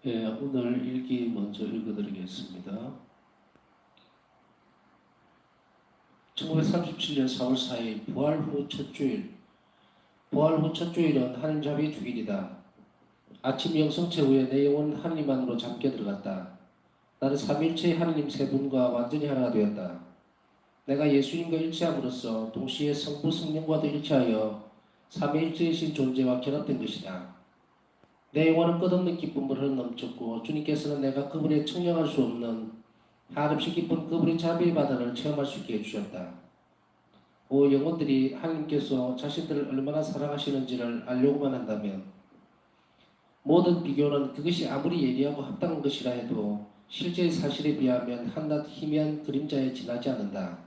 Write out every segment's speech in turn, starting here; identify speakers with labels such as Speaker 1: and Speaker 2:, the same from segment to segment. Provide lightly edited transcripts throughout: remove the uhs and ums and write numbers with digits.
Speaker 1: 예, 오늘 일기 먼저 읽어드리겠습니다. 1937년 4월 4일 부활 후 첫 주일. 부활 후 첫 주일은 하나님 자비의 주일이다. 아침 영성체 후에 내 영혼은 하나님 안으로 잠겨 들어갔다. 나는 삼위일체의 하나님 세 분과 완전히 하나가 되었다. 내가 예수님과 일치함으로써 동시에 성부 성령과도 일치하여 삼위일체이신 존재와 결합된 것이다. 내 영혼은 끝없는 기쁨으로 넘쳤고 주님께서는 내가 그분의 청량할 수 없는 한없이 깊은 그분의 자비의 바다를 체험할 수 있게 해주셨다. 오 영혼들이 하나님께서 자신들을 얼마나 사랑하시는지를 알려고만 한다면 모든 비교는 그것이 아무리 예리하고 합당한 것이라 해도 실제의 사실에 비하면 한낱 희미한 그림자에 지나지 않는다.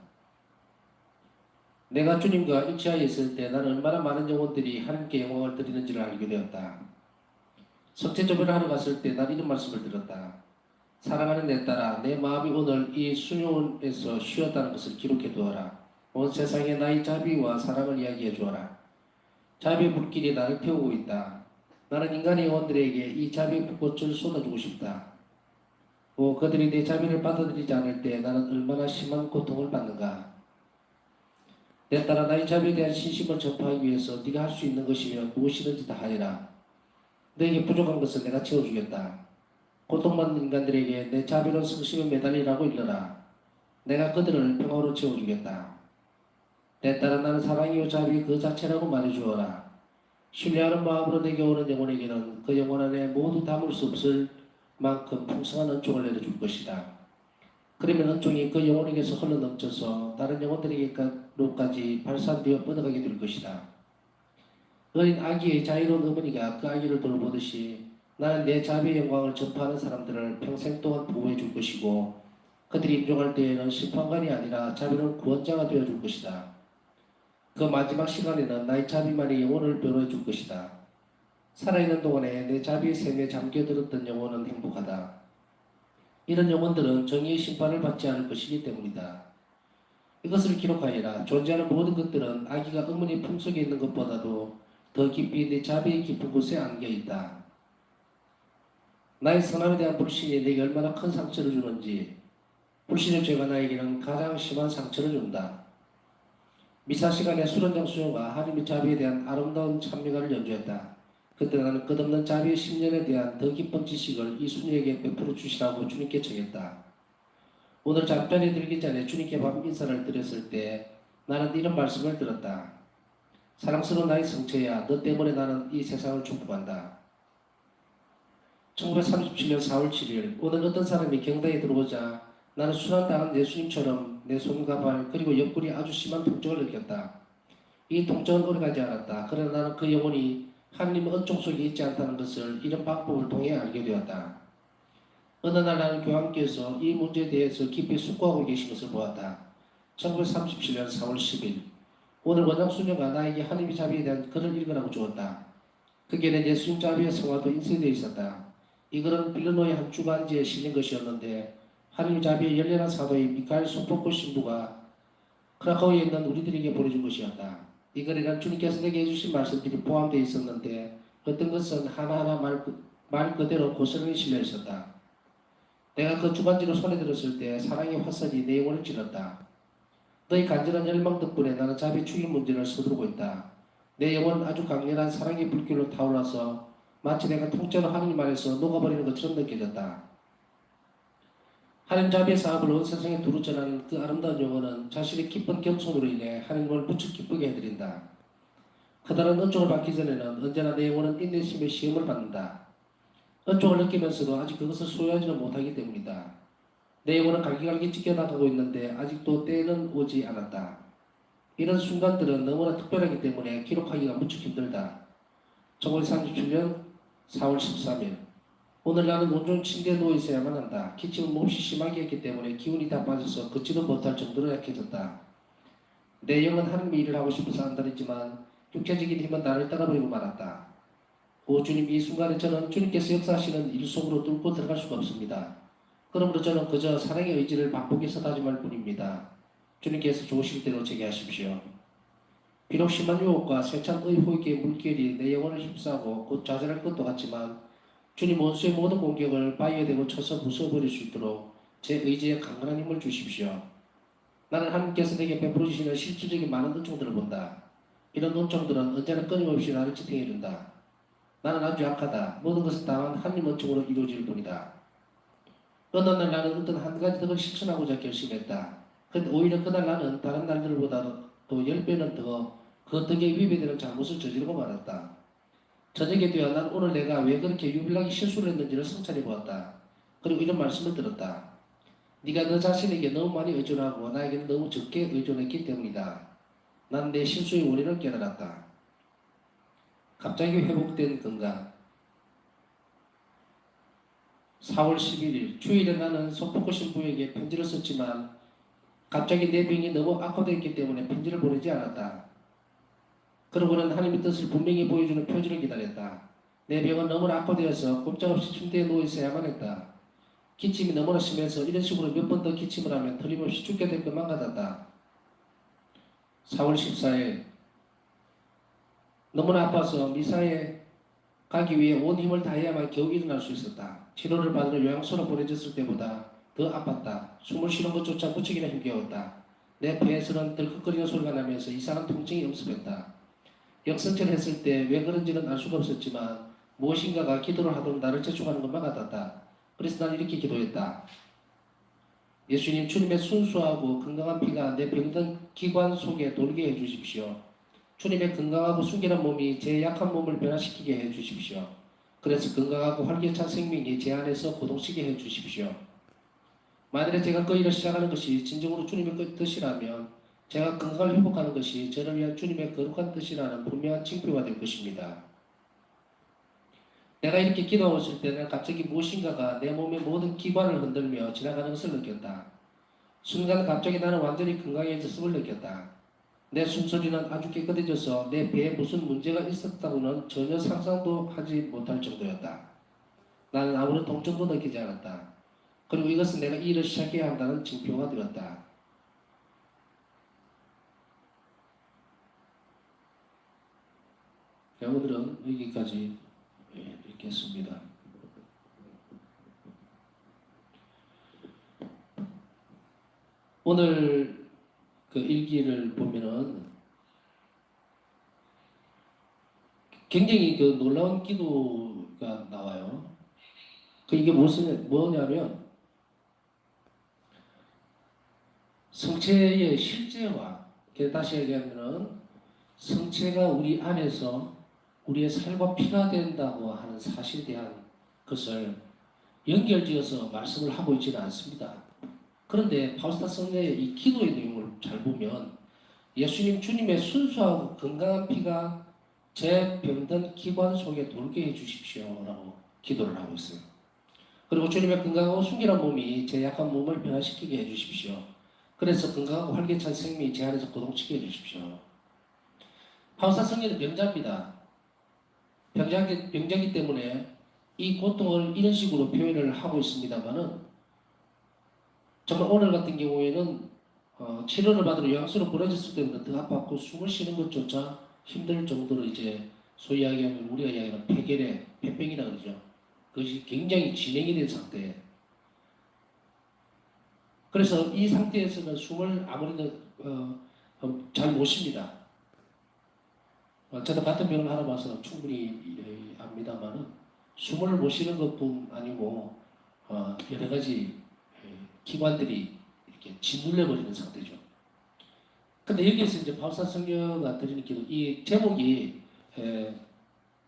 Speaker 1: 내가 주님과 일치하여 있을 때 나는 얼마나 많은 영혼들이 하나님께 영광을 드리는지를 알게 되었다. 석체조별을 하러 갔을 때 난 이런 말씀을 들었다. 사랑하는 내 딸아, 내 마음이 오늘 이 수녀원에서 쉬었다는 것을 기록해 두어라. 온 세상에 나의 자비와 사랑을 이야기해 주어라. 자비의 불길이 나를 태우고 있다. 나는 인간의 영혼들에게 이 자비의 불꽃을 쏟아주고 싶다. 그들이 내 자비를 받아들이지 않을 때 나는 얼마나 심한 고통을 받는가. 내 딸아, 나의 자비에 대한 신심을 전파하기 위해서 네가 할 수 있는 것이면 무엇이든지 다 하리라. 너에게 부족한 것을 내가 채워주겠다. 고통받는 인간들에게 내 자비로운 성심에 매달리라고 일러라. 내가 그들을 평화로 채워주겠다. 내 딸아, 나는 사랑이요 자비 그 자체라고 말해주어라. 신뢰하는 마음으로 내게 오는 영혼에게는 그 영혼 안에 모두 담을 수 없을 만큼 풍성한 은총을 내려줄 것이다. 그러면 은총이 그 영혼에게서 흘러넘쳐서 다른 영혼들에게로까지 발산되어 뻗어가게 될 것이다. 어린 아기의 자유로운 어머니가 그 아기를 돌보듯이 나는 내 자비의 영광을 전파하는 사람들을 평생 동안 보호해 줄 것이고 그들이 임종할 때에는 심판관이 아니라 자비로운 구원자가 되어 줄 것이다. 그 마지막 시간에는 나의 자비만이 영혼을 변호해 줄 것이다. 살아있는 동안에 내 자비의 샘에 잠겨들었던 영혼은 행복하다. 이런 영혼들은 정의의 심판을 받지 않을 것이기 때문이다. 이것을 기록하여라. 존재하는 모든 것들은 아기가 어머니 품속에 있는 것보다도 더 깊이 내 자비의 깊은 곳에 안겨 있다. 나의 선함에 대한 불신이 내게 얼마나 큰 상처를 주는지 불신의 죄가 나에게는 가장 심한 상처를 준다. 미사 시간에 수련장 수녀가 하나님의 자비에 대한 아름다운 찬미가를 연주했다. 그때 나는 끝없는 자비의 10년에 대한 더 깊은 지식을 이 수녀에게 베풀어 주시라고 주님께 청했다. 오늘 잠자리에 들기 전에 주님께 밥 인사를 드렸을 때 나는 이런 말씀을 들었다. 사랑스러운 나의 성체야, 너 때문에 나는 이 세상을 축복한다. 1937년 4월 7일 오늘 어떤 사람이 경당에 들어오자 나는 순환당한 예수님처럼 내 손과 발 그리고 옆구리 아주 심한 통증을 느꼈다. 이 통증은 오래가지 않았다. 그러나 나는 그 영혼이 하나님의 은총 속에 있지 않다는 것을 이런 방법을 통해 알게 되었다. 어느 날 나는 교황께서 이 문제에 대해서 깊이 숙고하고 계신 것을 보았다. 1937년 4월 10일 오늘 원장 수녀가 나에게 하나님의 자비에 대한 글을 읽으라고 주었다. 거기에는 예수님 자비의 성화도 인쇄되어 있었다. 이 글은 빌르노의 한 주간지에 실린 것이었는데 하나님 자비의 열렬한 사도인 미카엘 소포코 신부가 크라카오에 있는 우리들에게 보내준 것이었다. 이 글에는 주님께서 내게 해주신 말씀들이 포함되어 있었는데 어떤 것은 하나하나 말 그대로 고스란히 실려 있었다. 내가 그 주간지를 손에 들었을 때 사랑의 화살이 내 영혼을 찔렀다. 너희 간절한 열망 덕분에 나는 자비 추기 문제를 서두르고 있다. 내 영혼은 아주 강렬한 사랑의 불길로 타올라서 마치 내가 통째로 하나님 안에서 녹아버리는 것처럼 느껴졌다. 하나님 자비의 사업을 온 세상에 두루 전하는 그 아름다운 영혼은 자신의 기쁜 겸손으로 인해 하나님을 무척 기쁘게 해드린다. 커다란 은총을 받기 전에는 언제나 내 영혼은 인내심의 시험을 받는다. 은총을 느끼면서도 아직 그것을 소유하지는 못하기 때문이다. 내 영혼은 갈기갈기 찢겨나가고 있는데 아직도 때는 오지 않았다. 이런 순간들은 너무나 특별하기 때문에 기록하기가 무척 힘들다. 1937년 4월 13일 오늘 나는 온종 침대에 누워 있어야만 한다. 기침을 몹시 심하게 했기 때문에 기운이 다 빠져서 걷지도 못할 정도로 약해졌다. 내 영은 하나님의 일을 하고 싶어서 한다했지만 육체적인 힘은 나를 따라버리고 말았다. 오 주님, 이 순간에 저는 주님께서 역사하시는 일 속으로 뚫고 들어갈 수가 없습니다. 그러므로 저는 그저 사랑의 의지를 반복해서 다짐할 뿐입니다. 주님께서 좋으실 대로 제게 하십시오. 비록 심한 유혹과 세찬 의혹의 물결이 내 영혼을 휩싸고 곧 좌절할 것도 같지만 주님 원수의 모든 공격을 바위에 대고 쳐서 부숴버릴 수 있도록 제 의지에 강건한 힘을 주십시오. 나는 하나님께서 내게 베풀어 주시는 실질적인 많은 은총들을 본다. 이런 은총들은 언제나 끊임없이 나를 지탱해준다. 나는 아주 약하다. 모든 것은 다만 하나님 은총으로 이루어질 뿐이다. 어느 날 나는 어떤 한 가지 덕을 실천하고자 결심했다. 그런데 오히려 그날 나는 다른 날들보다 또 10배는 더 그 덕에 위배되는 잘못을 저지르고 말았다. 저녁에 되어 난 오늘 내가 왜 그렇게 유별나게 실수를 했는지를 성찰해 보았다. 그리고 이런 말씀을 들었다. 네가 너 자신에게 너무 많이 의존하고 나에게는 너무 적게 의존했기 때문이다. 난 내 실수의 원인을 깨달았다. 갑자기 회복된 건강. 4월 11일 주일에 나는 소포코 신부에게 편지를 썼지만 갑자기 내 병이 너무 악화됐기 때문에 편지를 보내지 않았다. 그러고는 하나님의 뜻을 분명히 보여주는 표지를 기다렸다. 내 병은 너무나 악화되어서 꼼짝없이 침대에 누워 있어야만 했다. 기침이 너무나 심해서 이런 식으로 몇 번 더 기침을 하면 틀림없이 죽게 될 것만 같았다. 4월 14일 너무나 아파서 미사에 가기 위해 온 힘을 다해야만 겨우 일어날 수 있었다. 치료를 받으러 요양소로 보내졌을 때보다 더 아팠다. 숨을 쉬는 것조차 무척이나 힘겨웠다. 내 폐에서는 덜컥거리는 소리가 나면서 이상한 통증이 엄습했다. 역선체를 했을 때 왜 그런지는 알 수가 없었지만 무엇인가가 기도를 하도록 나를 재촉하는 것만 같았다. 그래서 난 이렇게 기도했다. 예수님, 주님의 순수하고 건강한 피가 내 병든 기관 속에 돌게 해주십시오. 주님의 건강하고 순결한 몸이 제 약한 몸을 변화시키게 해주십시오. 그래서 건강하고 활기찬 생명이 제 안에서 고동시게 해주십시오. 만일에 제가 그 일을 시작하는 것이 진정으로 주님의 뜻이라면 제가 건강을 회복하는 것이 저를 위한 주님의 거룩한 뜻이라는 분명한 징표가 될 것입니다. 내가 이렇게 기도하고 있을 때는 갑자기 무엇인가가 내 몸의 모든 기관을 흔들며 지나가는 것을 느꼈다. 순간 갑자기 나는 완전히 건강해졌음을 느꼈다. 내 숨소리는 아주 깨끗해져서 내 배에 무슨 문제가 있었다고는 전혀 상상도 하지 못할 정도였다. 나는 아무런 통증도 느끼지 않았다. 그리고 이것은 내가 이 일을 시작해야 한다는 징표가 되었다. 오늘은 여기까지 읽겠습니다. 오늘 그 일기를 보면은 굉장히 그 놀라운 기도가 나와요. 이게 뭐냐면 성체의 실제화, 다시 얘기하면은 성체가 우리 안에서 우리의 살과 피가 된다고 하는 사실에 대한 것을 연결지어서 말씀을 하고 있지는 않습니다. 그런데 파우스타 성녀의 이 기도의 내용을 잘 보면 예수님 주님의 순수하고 건강한 피가 제 병든 기관 속에 돌게 해주십시오 라고 기도를 하고 있어요. 그리고 주님의 건강하고 순결한 몸이 제 약한 몸을 변화시키게 해주십시오. 그래서 건강하고 활기찬 생명이 제 안에서 고동치게 해주십시오. 파우스타 성녀는 병자입니다. 병자이기 때문에 이 고통을 이런 식으로 표현을 하고 있습니다만은 정말 오늘 같은 경우에는 치료를 받으러 요양소로 보내졌을 때보다 더 아팠고 숨을 쉬는 것조차 힘들 정도로 이제 소위 이야기하면 우리가 이야기하는 폐결의 폐병이라 그러죠. 그것이 굉장히 진행이 된 상태에 그래서 이 상태에서는 숨을 아무래도 잘 못 쉽니다. 저도 같은 병을 알아봐서 충분히 압니다만은 숨을 못 쉬는 것뿐 아니고 여러 가지 기관들이 이렇게 짓눌려버리는 상태죠. 근데 여기에서 이제 바울사 성녀가 드리는 기도, 이 제목이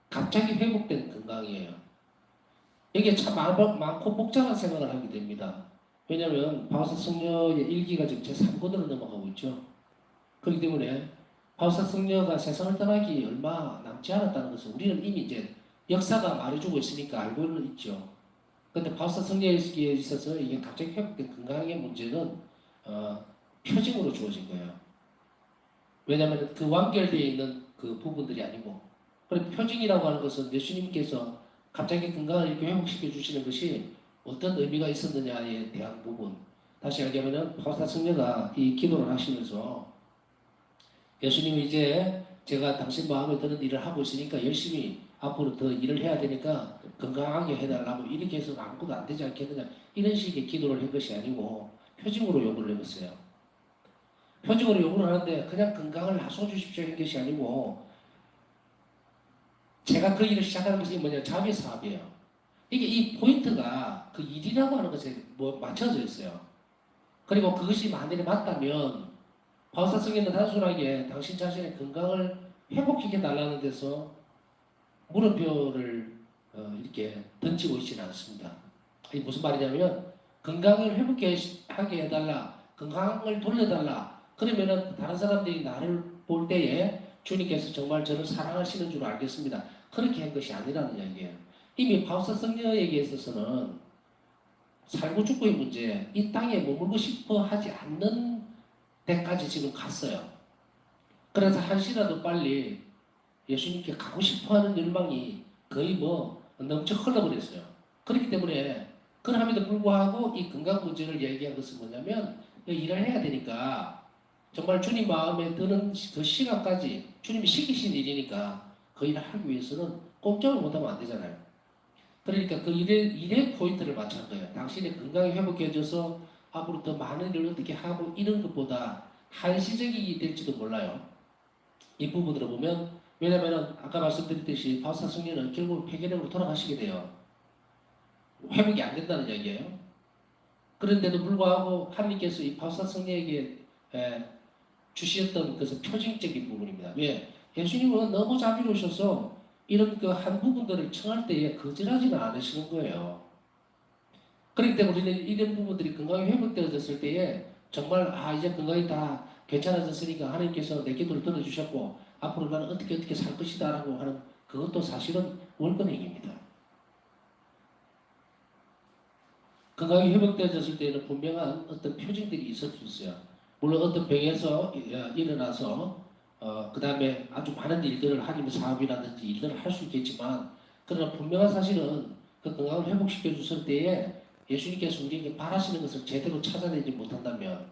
Speaker 1: 갑자기 회복된 건강이에요. 여기에 참 많고 복잡한 생각을 하게 됩니다. 왜냐하면 바울사 성녀의 일기가 지금 제3권으로 넘어가고 있죠. 그렇기 때문에 바울사 성녀가 세상을 떠나기 얼마 남지 않았다는 것은 우리는 이미 이제 역사가 말해주고 있으니까 알고는 있죠. 그런데 바울사 성녀에 있어서 이게 갑자기 회복된 건강의 문제는 표징으로 주어진 거예요. 왜냐하면 그 완결되어 있는 그 부분들이 아니고, 그리고 표징이라고 하는 것은 예수님께서 갑자기 건강을 이렇게 회복시켜 주시는 것이 어떤 의미가 있었느냐에 대한 부분. 다시 얘기하면 바울사 성녀가 이 기도를 하시면서 예수님이 이제 제가 당신 마음에 드는 일을 하고 있으니까 열심히 앞으로 더 일을 해야 되니까 건강하게 해달라고 이렇게 해서 아무것도 안 되지 않겠느냐 이런 식의 기도를 한 것이 아니고 표징으로 요구를 해봤어요. 표징으로 요구를 하는데 그냥 건강을 나눠주십시오 한 것이 아니고 제가 그 일을 시작하는 것이 뭐냐 자비 사업이에요. 이게 이 포인트가 그 일이라고 하는 것에 뭐 맞춰져 있어요. 그리고 그것이 만일에 맞다면 바우사성에는 단순하게 당신 자신의 건강을 회복시켜 달라는 데서 물음표를 이렇게 던지고 있지는 않습니다. 이게 무슨 말이냐면 건강을 회복하게 해달라, 건강을 돌려달라. 그러면은 다른 사람들이 나를 볼 때에 주님께서 정말 저를 사랑하시는 줄 알겠습니다. 그렇게 한 것이 아니라는 이야기예요. 이미 바우사 성녀에게 있어서는 살고 죽고의 문제, 이 땅에 머물고 싶어 하지 않는 데까지 지금 갔어요. 그래서 한시라도 빨리 예수님께 가고 싶어 하는 열망이 거의 뭐 넘쳐 흘러버렸어요. 그렇기 때문에 그럼에도 불구하고 이 건강 문제를 얘기한 것은 뭐냐면 일을 해야 되니까 정말 주님 마음에 드는 그 시간까지 주님이 시키신 일이니까 그 일을 하기 위해서는 꼼짝을 못하면 안 되잖아요. 그러니까 그 일의 포인트를 맞춘 거예요. 당신의 건강이 회복해져서 앞으로 더 많은 일을 어떻게 하고 이런 것보다 한시적이 될지도 몰라요. 이 부분들을 보면 왜냐하면 아까 말씀드렸듯이 바우사 성녀는 결국 폐결핵으로 돌아가시게 돼요. 회복이 안 된다는 이야기예요. 그런데도 불구하고 하나님께서 이 바우사 성녀에게 주셨던 것은 표징적인 부분입니다. 왜? 예수님은 너무 자비로우셔서 이런 그 한 부분들을 청할 때에 거절하지는 않으시는 거예요. 그렇기 때문에 우리는 이런 부분들이 건강이 회복되어졌을 때에 정말 이제 건강이 다 괜찮아졌으니까 하나님께서 내 기도를 들어주셨고 앞으로 나는 어떻게 살 것이다 라고 하는 그것도 사실은 월권행입니다. 건강이 회복되어졌을 때에는 분명한 어떤 표징들이 있을 수 있어요. 물론 어떤 병에서 일어나서 그 다음에 아주 많은 일들을 하나님의 사업이라든지 일들을 할 수 있겠지만 그러나 분명한 사실은 그 건강을 회복시켜 줬을 때에 예수님께서 우리에게 바라시는 것을 제대로 찾아내지 못한다면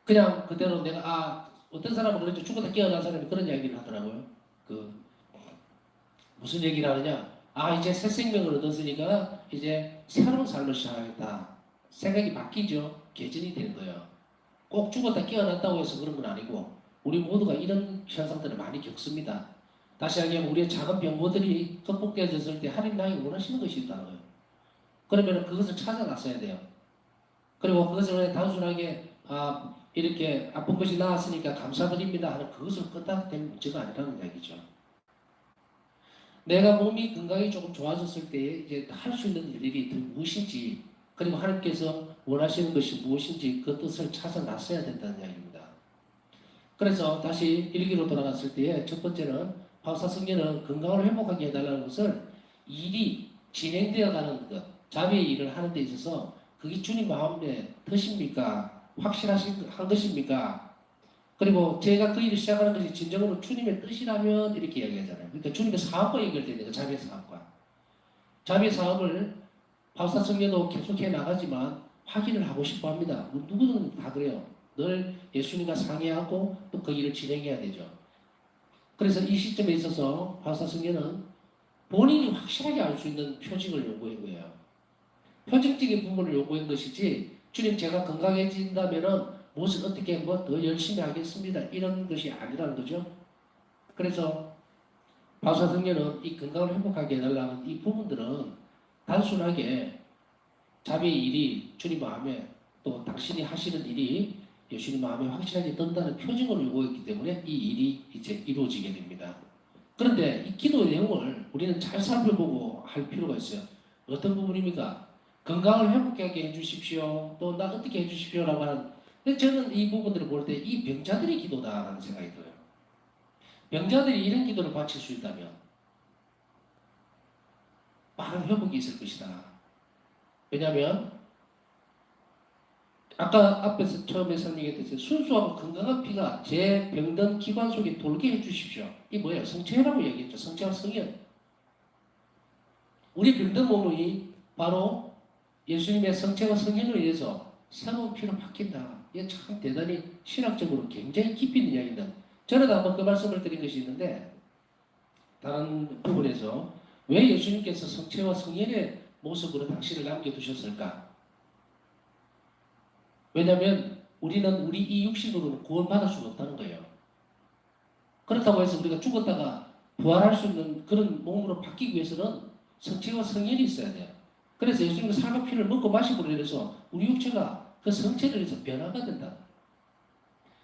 Speaker 1: 그냥 그대로 내가 어떤 사람은 그렇죠. 죽었다 깨어난 사람이 그런 이야기를 하더라고요. 그 무슨 얘기를 하느냐 이제 새 생명을 얻었으니까 이제 새로운 삶을 시작하겠다. 생각이 바뀌죠. 개전이 되는 거예요. 꼭 죽었다 깨어났다고 해서 그런 건 아니고 우리 모두가 이런 현상들을 많이 겪습니다. 다시 하면 우리의 작은 병고들이 극복되어졌을 때 하나님 나에게 원하시는 것이 있다는 거예요. 그러면 그것을 찾아 나서야 돼요. 그리고 그것을 단순하게 이렇게 아픈 것이 나았으니까 감사드립니다 하는 그것을 끝다 된 문제가 아니라는 이야기죠. 내가 몸이 건강이 조금 좋아졌을 때에 이제 할 수 있는 일들이 무엇인지 그리고 하나님께서 원하시는 것이 무엇인지 그 뜻을 찾아 나서야 된다는 이야기입니다. 그래서 다시 일기로 돌아갔을 때에 첫 번째는 바우사 성녀는 건강을 회복하게 해달라는 것을 일이 진행되어 가는 것, 자비의 일을 하는 데 있어서 그게 주님 마음에 드십니까? 확실하신 한 것입니까? 그리고 제가 그 일을 시작하는 것이 진정으로 주님의 뜻이라면 이렇게 이야기하잖아요. 그러니까 주님의 사업과 연결되는 거예요. 자비의 사업과. 자비의 사업을 바우사 성녀도 계속해 나가지만 확인을 하고 싶어 합니다. 누구든 다 그래요. 늘 예수님과 상의하고 또 그 일을 진행해야 되죠. 그래서 이 시점에 있어서 바우사 성녀는 본인이 확실하게 알 수 있는 표징을 요구한 거예요. 표징적인 부분을 요구한 것이지 주님 제가 건강해진다면은 무엇을 어떻게 뭐 더 열심히 하겠습니다. 이런 것이 아니라는 거죠. 그래서 바우사 성녀는 이 건강을 회복하게 해달라는 이 부분들은 단순하게 자비의 일이 주님 마음에 또 당신이 하시는 일이 예수님 마음에 확실하게 든다는 표징을 요구했기 때문에 이 일이 이제 이루어지게 됩니다. 그런데 이 기도의 내용을 우리는 잘 살펴보고 할 필요가 있어요. 어떤 부분입니까? 건강을 회복하게 해주십시오. 또 나 어떻게 해주십시오라고 하는. 근데 저는 이 부분들을 볼 때 이 병자들의 기도다라는 생각이 들어요. 병자들이 이런 기도를 바칠 수 있다면 빠른 회복이 있을 것이다. 왜냐하면 아까 앞에서 처음에 설명했듯이 순수하고 건강한 피가 제 병든 기관 속에 돌게 해주십시오. 이 뭐예요? 성체라고 얘기했죠. 성체와 성현. 우리 병든 몸이 바로 예수님의 성체와 성현으로 인해서 새로운 피로 바뀐다. 이게 참 대단히 신학적으로 굉장히 깊이 있는 이야기입니다. 전에도 한번 그 말씀을 드린 것이 있는데 다른 부분에서 왜 예수님께서 성체와 성령의 모습으로 당신을 남겨두셨을까? 왜냐하면 우리는 우리 이 육신으로는 구원받을 수가 없다는 거예요. 그렇다고 해서 우리가 죽었다가 부활할 수 있는 그런 몸으로 바뀌기 위해서는 성체와 성령이 있어야 돼요. 그래서 예수님은 살과 피를 먹고 마시고 그래서 우리 육체가 그 성체를 해서 변화가 된다.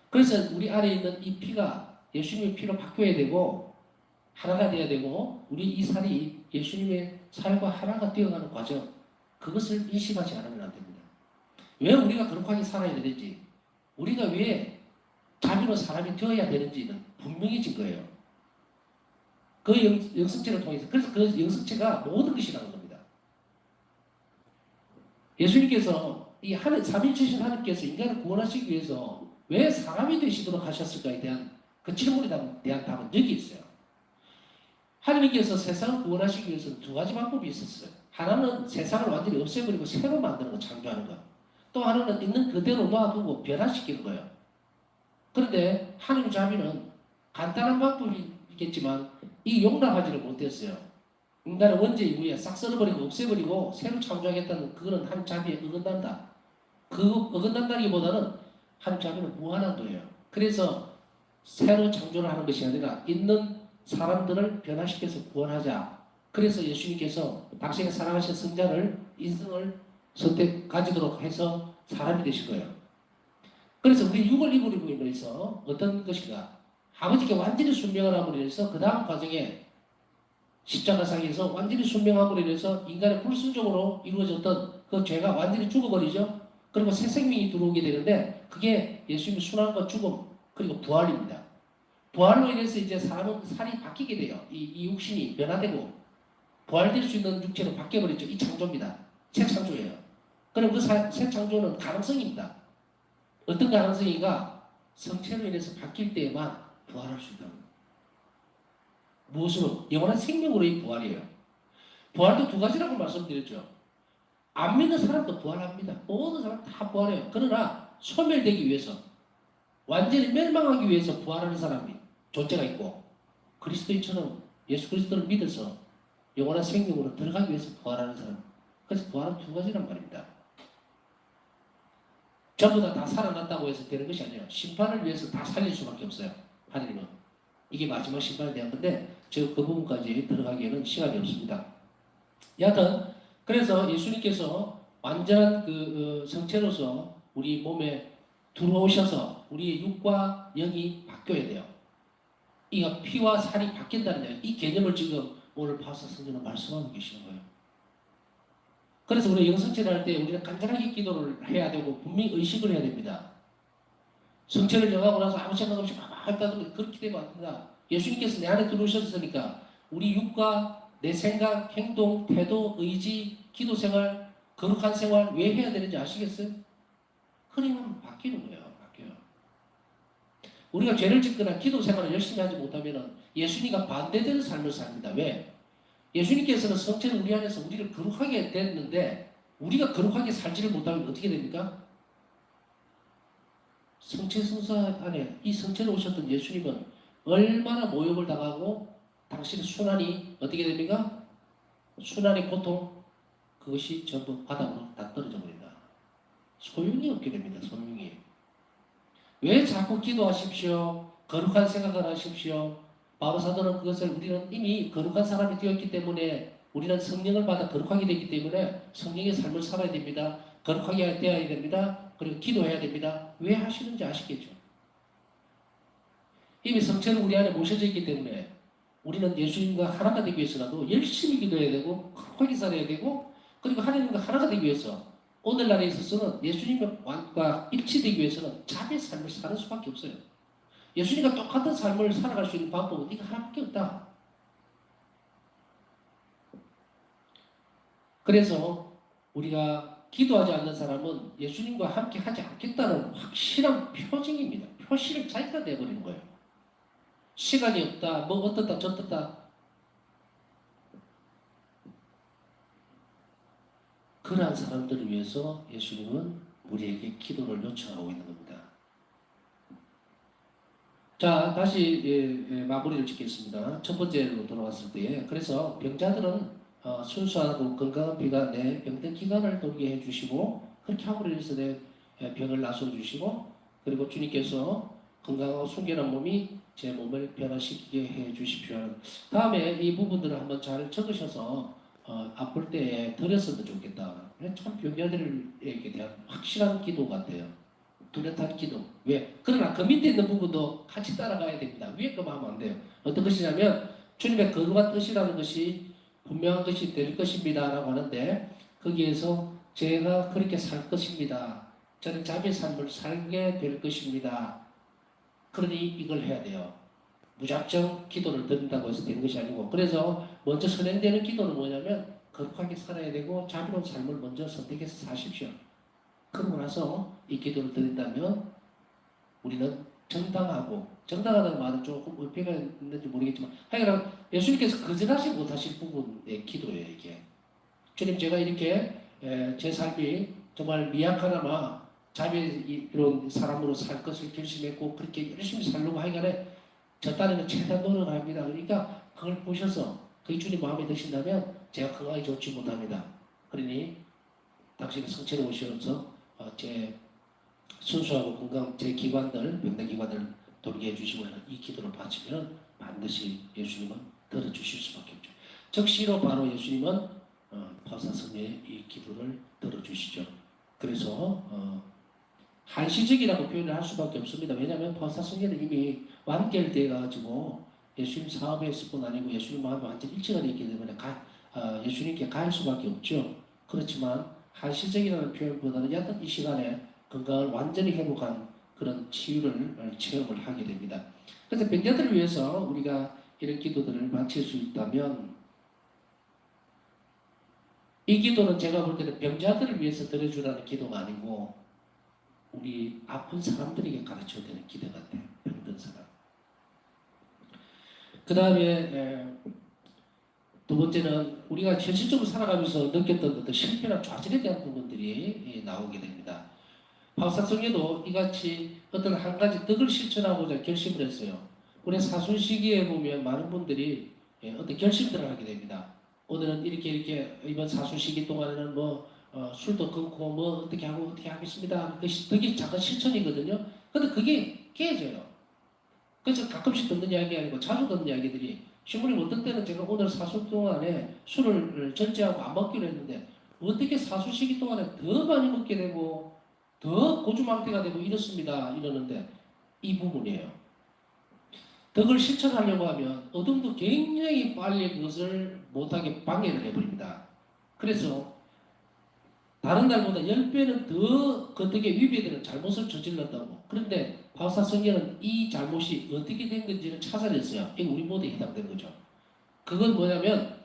Speaker 1: 그래서 우리 안에 있는 이 피가 예수님의 피로 바뀌어야 되고 하나가 되어야 되고 우리 이 살이 예수님의 살과 하나가 되어가는 과정 그것을 인식하지 않으면 안 됩니다. 왜 우리가 거룩하게 살아야 되는지 우리가 왜 자비로 사람이 되어야 되는지는 분명해진 거예요. 그 영성체를 통해서 그래서 그 영성체가 모든 것이라는 겁니다. 예수님께서 이 하늘 삼위이신 하나님께서 인간을 구원하시기 위해서 왜 사람이 되시도록 하셨을까에 대한 그 질문에 대한 답은 여기 있어요. 하나님께서 세상을 구원하시기 위해서는 두 가지 방법이 있었어요. 하나는 세상을 완전히 없애버리고 새로 만드는 거, 창조하는 거. 또 하나는 있는 그대로 놔두고 변화시키는 거예요. 그런데 하나님의 자비는 간단한 방법이겠지만 이 용납하지를 못했어요. 인간의 원죄 이후에 싹 썰어버리고 없애버리고 새로 창조하겠다는 그거는 하나님 자비에 어긋난다. 그 어긋난다기보다는 하나님 자비는 무한한 거예요. 그래서 새로 창조를 하는 것이 아니라 있는 사람들을 변화시켜서 구원하자. 그래서 예수님께서 당신의 사랑하신 성자를 인성을 가지도록 해서 사람이 되신 거예요. 그래서 우리 육을 입으로 인해서 어떤 것인가 아버지께 완전히 순명을 함으로 인해서 그 다음 과정에 십자가상에서 완전히 순명함으로 인해서 인간의 불순종으로 이루어졌던 그 죄가 완전히 죽어버리죠. 그리고 새 생명이 들어오게 되는데 그게 예수님의 순환과 죽음 그리고 부활입니다. 부활로 인해서 이제 사람은 살이 바뀌게 돼요. 이 육신이 변화되고 부활될 수 있는 육체로 바뀌어버렸죠. 이 창조입니다. 새 창조예요. 그럼 그 새 창조는 가능성입니다. 어떤 가능성인가? 성체로 인해서 바뀔 때에만 부활할 수 있다. 무엇으로? 영원한 생명으로의 부활이에요. 부활도 두 가지라고 말씀드렸죠. 안 믿는 사람도 부활합니다. 모든 사람 다 부활해요. 그러나 소멸되기 위해서 완전히 멸망하기 위해서 부활하는 사람이 존재가 있고 그리스도인처럼 예수 그리스도를 믿어서 영원한 생명으로 들어가기 위해서 부활하는 사람. 그래서 부활은 두 가지란 말입니다. 전부 다 살아났다고 해서 되는 것이 아니에요. 심판을 위해서 다 살릴 수밖에 없어요. 하나님은. 이게 마지막 심판에 대한 건데 제가 그 부분까지 들어가기에는 시간이 없습니다. 여하튼 그래서 예수님께서 완전한 그 성체로서 우리 몸에 들어오셔서 우리의 육과 영이 바뀌어야 돼요. 이가 피와 살이 바뀐다는 이 개념을 지금 오늘 파서 성경은 말씀하고 계시는 거예요. 그래서 우리 영성체를 할 때 우리는 간절하게 기도를 해야 되고 분명히 의식을 해야 됩니다. 성체를 정하고 나서 아무 생각 없이 막 했다든가 그렇게 되면 안 된다. 예수님께서 내 안에 들어오셨으니까 우리 육과 내 생각, 행동, 태도, 의지, 기도 생활, 거룩한 생활 왜 해야 되는지 아시겠어요? 그러면 바뀌는 거예요. 바뀌어요. 우리가 죄를 짓거나 기도 생활을 열심히 하지 못하면 예수님과 반대되는 삶을 삽니다. 왜? 예수님께서는 성체는 우리 안에서 우리를 거룩하게 됐는데 우리가 거룩하게 살지를 못하면 어떻게 됩니까? 성체 성사 안에 이 성체로 오셨던 예수님은 얼마나 모욕을 당하고 당신의 순환이 어떻게 됩니까? 순환의 고통 그것이 전부 바닥으로 다 떨어져 버린다. 소용이 없게 됩니다. 소용이. 왜 자꾸 기도하십시오. 거룩한 생각을 하십시오. 바로 사도는 그것을 우리는 이미 거룩한 사람이 되었기 때문에 우리는 성령을 받아 거룩하게 되기 때문에 성령의 삶을 살아야 됩니다. 거룩하게 되어야 됩니다. 그리고 기도해야 됩니다. 왜 하시는지 아시겠죠? 이미 성체는 우리 안에 모셔져 있기 때문에 우리는 예수님과 하나가 되기 위해서라도 열심히 기도해야 되고 거룩하게 살아야 되고 그리고 하나님과 하나가 되기 위해서 오늘날에 있어서는 예수님과 일치되기 위해서는 자기의 삶을 사는 수밖에 없어요. 예수님과 똑같은 삶을 살아갈 수 있는 방법은 이거 하나밖에 없다. 그래서 우리가 기도하지 않는 사람은 예수님과 함께 하지 않겠다는 확실한 표징입니다. 표시를 자기가 내버리는 거예요. 시간이 없다, 뭐 어떻다, 저떻다. 그러한 사람들을 위해서 예수님은 우리에게 기도를 요청하고 있는 겁니다. 자, 다시 마무리를 짓겠습니다. 첫 번째로 돌아왔을 때, 그래서 병자들은 순수하고 건강한 피가 내 병든 기관을 돌게 해주시고, 그렇게 함으로 인해서 내 병을 나서주시고, 그리고 주님께서 건강하고 순결한 몸이 제 몸을 변화시키게 해주십시오. 다음에 이 부분들을 한번 잘 적으셔서 아플 때에 드렸으면 좋겠다. 참 병자들에게 대한 확실한 기도 같아요. 뚜렷한 기도. 왜? 그러나 그 밑에 있는 부분도 같이 따라가야 됩니다. 위에 거만 하면 안 돼요. 어떤 것이냐면 주님의 거룩한 뜻이라는 것이 분명한 것이 될 것입니다 라고 하는데 거기에서 제가 그렇게 살 것입니다. 저는 자비의 삶을 살게 될 것입니다. 그러니 이걸 해야 돼요. 무작정 기도를 드린다고 해서 되는 것이 아니고 그래서 먼저 선행되는 기도는 뭐냐면 거룩하게 살아야 되고 자비로운 삶을 먼저 선택해서 사십시오. 그러고 나서 이 기도를 드린다면 우리는 정당하다는 말은 조금 의미가 있는지 모르겠지만 하여간 예수님께서 거절하지 못하실 부분의 기도예요 이게. 주님 제가 이렇게 제 삶이 정말 미약하나마 자비로운 사람으로 살 것을 결심했고 그렇게 열심히 살려고 하여간에 저 딸에는 최대한 노력합니다. 그러니까 그걸 보셔서 그게 주님 마음에 드신다면 제가 건강히 좋지 못합니다. 그러니 당신의 성체로 오셔서 제 순수하고 건강 제 기관들 병든 기관들 돌게 해주시고 이 기도를 바치면 반드시 예수님은 들어주실 수밖에 없죠. 즉시로 바로 예수님은 파사성의 이 기도를 들어주시죠. 그래서 한시적이라고 표현을 할 수밖에 없습니다. 왜냐하면 파사성에는 이미 완결돼 가지고 예수님 사업했을 뿐 아니고 예수님 마음이 완전 일치가 되어 있기 때문에 예수님께 갈 수밖에 없죠. 그렇지만 한시적이라는 표현보다는 약간 이 시간에 건강을 완전히 회복한 그런 치유를 체험을 하게 됩니다. 그래서 병자들을 위해서 우리가 이런 기도들을 바칠 수 있다면 이 기도는 제가 볼 때는 병자들을 위해서 드려주라는 기도가 아니고 우리 아픈 사람들에게 가르쳐야 되는 기도 같아요. 병든 사람. 그 다음에 두 번째는 우리가 현실적으로 살아가면서 느꼈던 어떤 실패나 좌절에 대한 부분들이 나오게 됩니다. 바울사성에도 이같이 어떤 한 가지 덕을 실천하고자 결심을 했어요. 우리 사순 시기에 보면 많은 분들이 어떤 결심들을 하게 됩니다. 오늘은 이렇게 이번 사순 시기 동안에는 술도 끊고 어떻게 하겠습니다. 그것이 덕이 작은 실천이거든요. 근데 그게 깨져요. 그래서 가끔씩 듣는 이야기 아니고 자주 듣는 이야기들이 신부님 어떤 때는 제가 오늘 사순 동안에 술을 절제하고 안 먹기로 했는데 어떻게 사순 시기 동안에 더 많이 먹게 되고 더 고주망태가 되고 이렇습니다. 이러는데 이 부분이에요. 덕을 실천하려고 하면 어둠도 굉장히 빨리 그것을 못하게 방해를 해버립니다. 그래서 다른 날보다 10배는 더 그 덕에 위배되는 잘못을 저질렀다고. 그런데 바우사 성경은 이 잘못이 어떻게 된 건지를 찾아냈어요. 이거 우리 모두에 해당된 거죠. 그건 뭐냐면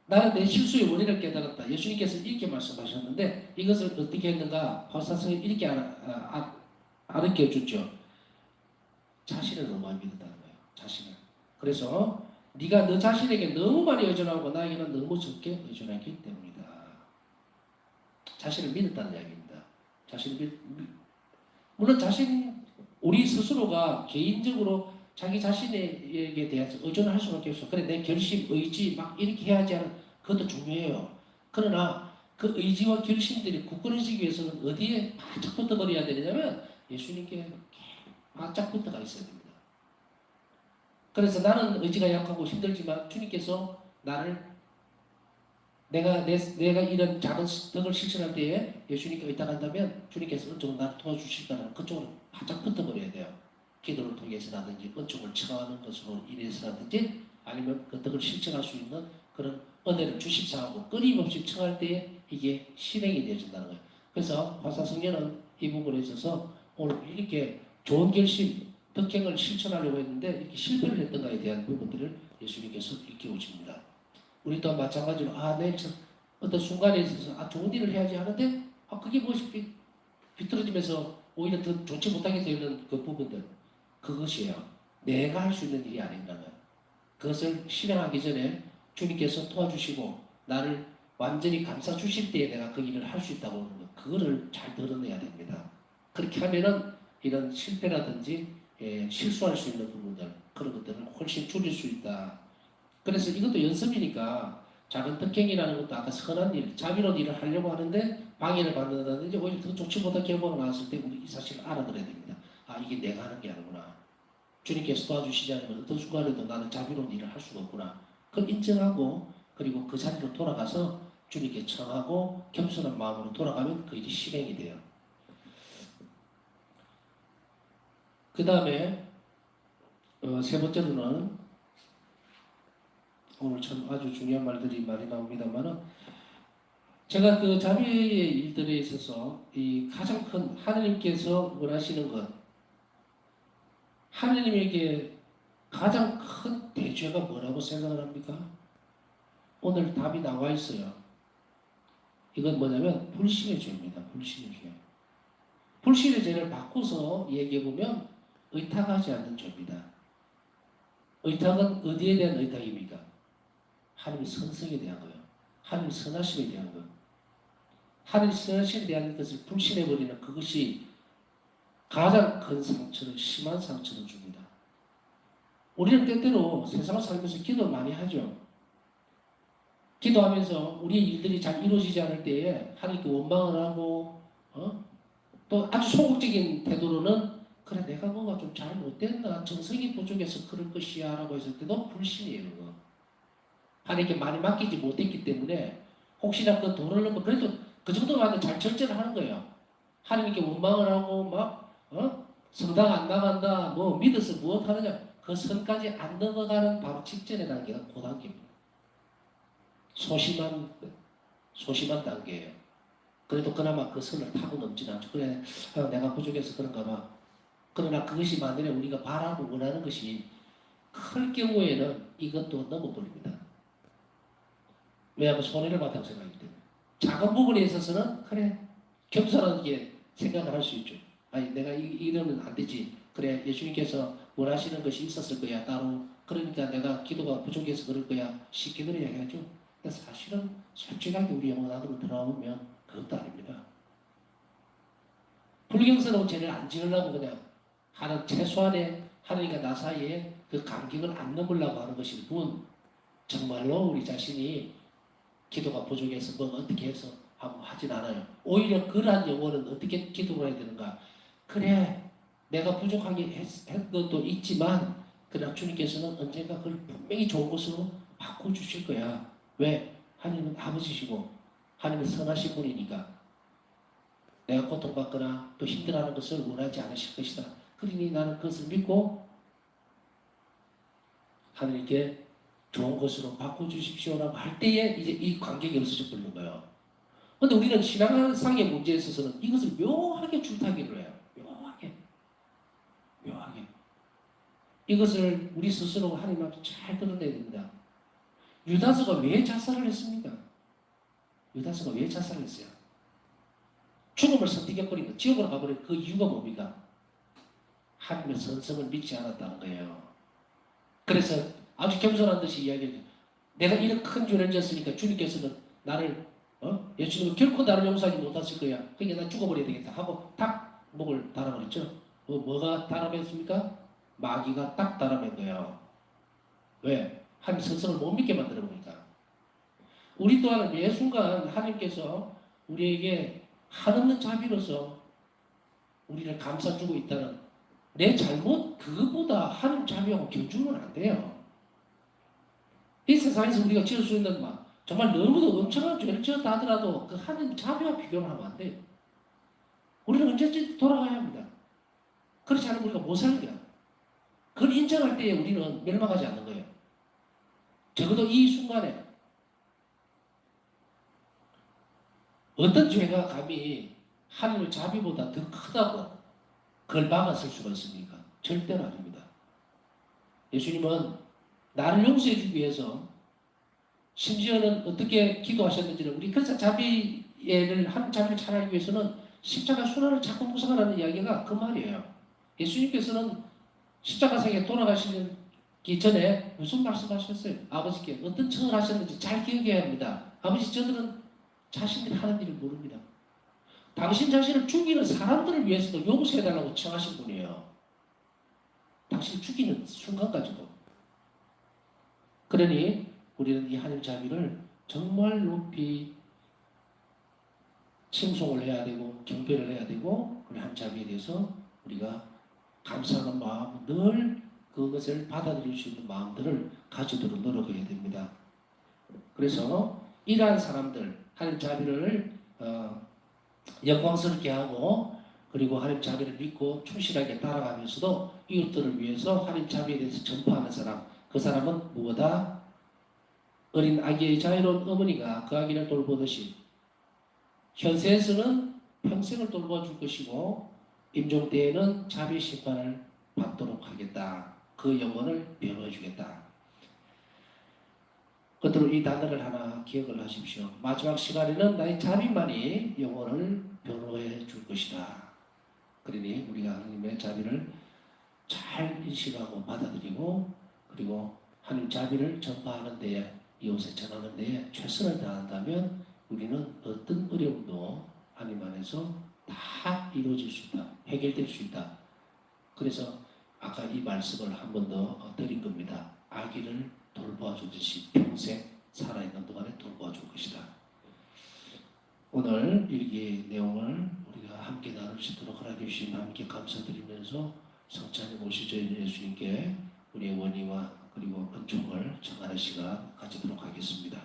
Speaker 1: 나는 내 실수의 원인을 깨달았다. 예수님께서 이렇게 말씀하셨는데 이것을 어떻게 했는가? 바우사 성경이 이렇게 가르쳐 주죠. 자신을 너무 많이 믿었다는 거예요. 자신을. 그래서 네가 너 자신에게 너무 많이 의존하고 나에게는 너무 적게 의존했기 때문이다. 자신을 믿었다는 이야기입니다. 물론 우리 스스로가 개인적으로 자기 자신에게 대해서 의존을 할 수밖에 없어. 그래 내 결심, 의지 막 이렇게 해야지 하는 그것도 중요해요. 그러나 그 의지와 결심들이 굳건해지기 위해서는 어디에 바짝 붙어버려야 되냐면 예수님께 바짝 붙어가 있어야 됩니다. 그래서 나는 의지가 약하고 힘들지만 주님께서 내가 이런 작은 덕을 실천할 때에 예수님께 의탁한다면 주님께서 은총을 나를 도와주실까는 그쪽으로 바짝 붙어버려야 돼요. 기도를 통해서라든지 은총을 청하는 것으로 인해서라든지 아니면 그 덕을 실천할 수 있는 그런 은혜를 주십사하고 끊임없이 청할 때에 이게 실행이 되어진다는 거예요. 그래서 화사성녀는 이 부분에 있어서 오늘 이렇게 좋은 결심, 덕행을 실천하려고 했는데 이렇게 실패를 했던가에 대한 부분들을 예수님께서 일깨우십니다. 우리 또한 마찬가지로 내 어떤 순간에 있어서 좋은 일을 해야지 하는데 그게 무엇이 비틀어지면서 오히려 더 좋지 못하게 되는 그 부분들 그것이에요. 내가 할 수 있는 일이 아닌가는 그것을 실행하기 전에 주님께서 도와주시고 나를 완전히 감싸 주실 때에 내가 그 일을 할 수 있다고 하는 거. 그거를 잘 드러내야 됩니다. 그렇게 하면은 이런 실패라든지 실수할 수 있는 부분들 그런 것들을 훨씬 줄일 수 있다. 그래서 이것도 연습이니까 작은 특행이라는 것도 아까 선한 일, 자비로운 일을 하려고 하는데 방해를 받는다든지 오히려 더 좋지 못한 결과가 나왔을 때 우리 이 사실을 알아들어야 됩니다. 아 이게 내가 하는 게 아니구나. 주님께서 도와주시지 않으면 어떤 순간에도 나는 자비로운 일을 할 수가 없구나. 그걸 인정하고 그리고 그 자리로 돌아가서 주님께 청하고 겸손한 마음으로 돌아가면 그 일이 실행이 돼요. 그 다음에 세 번째로는 오늘 참 아주 중요한 말들이 많이 나옵니다만은 제가 그 자비의 일들에 있어서 이 가장 큰 하나님께서 원하시는 것 하나님에게 가장 큰 대죄가 뭐라고 생각을 합니까? 오늘 답이 나와 있어요. 이건 뭐냐면 불신의 죄입니다. 불신의 죄. 불신의 죄를 바꿔서 얘기해보면 의탁하지 않는 죄입니다. 의탁은 어디에 대한 의탁입니까? 하나님의 선성에 대한 거예요. 하나님의 선하심에 대한 거. 하나님의 선하심에 대한 것을 불신해버리는 그것이 가장 큰 상처를, 심한 상처를 줍니다. 우리는 때때로 세상을 살면서 기도 많이 하죠. 기도하면서 우리의 일들이 잘 이루어지지 않을 때에 하나님께 원망을 하고 또 아주 소극적인 태도로는 그래 내가 뭔가 좀 잘 못됐나 정성이 부족해서 그럴 것이야 라고 했을 때도 불신이에요. 그거. 하나님께 많이 맡기지 못했기 때문에 혹시나 그 돈을 넣으면 그래도 그 정도만 잘 절제를 하는 거예요. 하나님께 원망을 하고 막 성당 안 나간다 뭐 믿어서 무엇 하느냐 그 선까지 안 넘어가는 바로 직전의 단계가 그 단계입니다. 소심한 단계예요. 그래도 그나마 그 선을 타고 넘지는 않죠. 그래 내가 부족해서 그런가 봐. 그러나 그것이 만약에 우리가 바라고 원하는 것이 클 경우에는 이것도 넘어버립니다. 왜냐하면 손해를 봤다고 생각하기 때문에. 작은 부분에 있어서는 그래 겸손하게 생각을 할 수 있죠. 아니 내가 이러면 안 되지. 그래 예수님께서 원하시는 것이 있었을 거야 따로. 그러니까 내가 기도가 부족해서 그럴 거야. 쉽게들 이야기하죠. 근데 사실은 솔직하게 우리 영혼 안으로 들어오면 그것도 아닙니다. 불경스러운 죄를 안 지으려고 그냥 하는 최소한의 하나님과 나 사이에 그 간격을 안 넘으려고 하는 것일 뿐 정말로 우리 자신이 기도가 부족해서 뭐 어떻게 해서 하고 하진 않아요. 오히려 그러한 영혼은 어떻게 기도를 해야 되는가. 그래 내가 부족하게 했던 것도 있지만 그러나 주님께서는 언젠가 그걸 분명히 좋은 것으로 바꿔주실 거야. 왜? 하나님은 아버지시고 하나님은 선하신 분이니까 내가 고통받거나 또 힘들어하는 것을 원하지 않으실 것이다. 그러니 나는 그것을 믿고 하나님께 좋은 것으로 바꿔주십시오라고 할 때에 이제 이 관객이 없어져 버리는 거예요. 그런데 우리는 신앙상의 문제에 있어서는 이것을 묘하게 줄타기를 해요. 묘하게. 이것을 우리 스스로 하나님 앞에 잘 드러내야 됩니다. 유다서가 왜 자살을 했습니까? 유다서가 왜 자살을 했어요? 죽음을 선택해버리고 지옥으로 가버린 그 이유가 뭡니까? 하나님의 선성을 믿지 않았다는 거예요. 그래서 아주 겸손한 듯이 이야기해요. 내가 이런 큰 죄를 졌으니까 주님께서는 나를 예수님은 결코 나를 용서하지 못하실 거야. 그러니까 난 죽어버려야 되겠다 하고 딱 목을 달아버렸죠. 뭐가 달아맸습니까? 마귀가 딱 달아맨 거예요. 왜? 하나님 선성을 못 믿게 만들어 보니까. 우리 또한 매 순간 하나님께서 우리에게 한없는 자비로서 우리를 감싸주고 있다는 내 잘못 그것보다 하나님 자비하고 견주면 안 돼요. 이 세상에서 우리가 지을 수 있는 막 정말 너무도 엄청난 죄를 지었다 하더라도 그 하나님 자비와 비교를 하면 안 돼요. 우리는 언제든지 돌아가야 합니다. 그렇지 않으면 우리가 못 살게요. 그걸 인정할 때에 우리는 멸망하지 않는 거예요. 적어도 이 순간에 어떤 죄가 감히 하나님의 자비보다 더 크다고 그걸 막았을 수가 있습니까? 절대로 아닙니다. 예수님은 나를 용서해 주기 위해서 심지어는 어떻게 기도하셨는지를 우리 그래서 자비를 한 자비를 찾아내기 위해서는 십자가 순환을 자꾸 묵상하라는 이야기가 그 말이에요. 예수님께서는 십자가상에 돌아가시는 전에 무슨 말씀하셨어요? 아버지께 어떤 청을 하셨는지 잘 기억해야 합니다. 아버지, 저들은 자신들이 하는 일을 모릅니다. 당신 자신을 죽이는 사람들을 위해서도 용서해달라고 청하신 분이에요. 당신을 죽이는 순간까지도. 그러니 우리는 이 하나님 자비를 정말 높이 칭송을 해야 되고 경배를 해야 되고, 우리 하나님 자비에 대해서 우리가 감사하는 마음, 늘 그것을 받아들일 수 있는 마음들을 가지도록 노력해야 됩니다. 그래서 이러한 사람들, 하나님 자비를 영광스럽게 하고, 그리고 하나님 자비를 믿고 충실하게 따라가면서도 이웃들을 위해서 하나님 자비에 대해서 전파하는 사람, 그 사람은 무엇보다 어린 아기의 자유로운 어머니가 그 아기를 돌보듯이 현세에서는 평생을 돌봐줄 것이고, 임종 때에는 자비 심판을 받도록 하겠다. 그 영혼을 변호해 주겠다. 끝으로 이 단어를 하나 기억을 하십시오. 마지막 시간에는 나의 자비만이 영혼을 변호해 줄 것이다. 그러니 우리가 하나님의 자비를 잘 인식하고 받아들이고, 그리고 하나님 자비를 전파하는 데에, 이웃에 전하는 데에 최선을 다한다면 우리는 어떤 어려움도 하나님 안에서 다 이루어질 수 있다. 해결될 수 있다. 그래서 아까 이 말씀을 한 번 더 드린 겁니다. 아기를 돌보아 주듯이 평생 살아있는 동안에 돌보아 줄 것이다. 오늘 일기 내용을 우리가 함께 나눌 수 있도록 허락해 주신 하나님께 감사드리면서 성찬에 오시는 예수님께 우리의 원의와 그리고 은총을 전하는 시간 가지도록 하겠습니다.